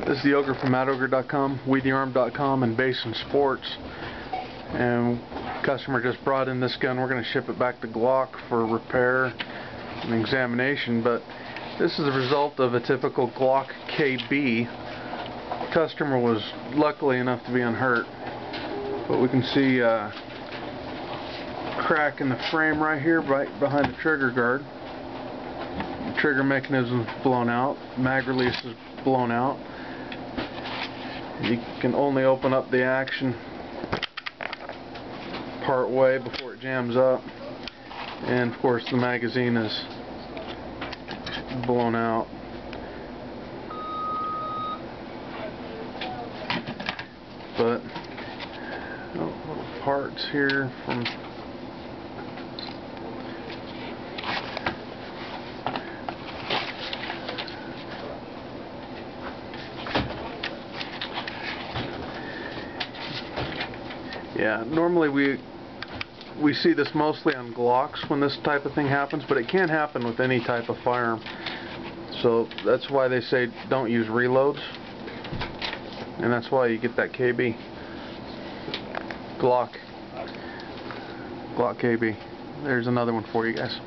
This is the Ogre from MadOgre.com, WeTheArm.com, and Basin Sports. And customer just brought in this gun. We're going to ship it back to Glock for repair and examination. But this is the result of a typical Glock KB. Customer was luckily enough to be unhurt, but we can see a crack in the frame right here, right behind the trigger guard. The trigger mechanism is blown out. Mag release is blown out. You can only open up the action part way before it jams up, and of course the magazine is blown out. But little parts here from normally we see this mostly on Glocks when this type of thing happens, but it can happen with any type of firearm. So that's why they say don't use reloads, and that's why you get that KB. Glock KB. There's another one for you guys.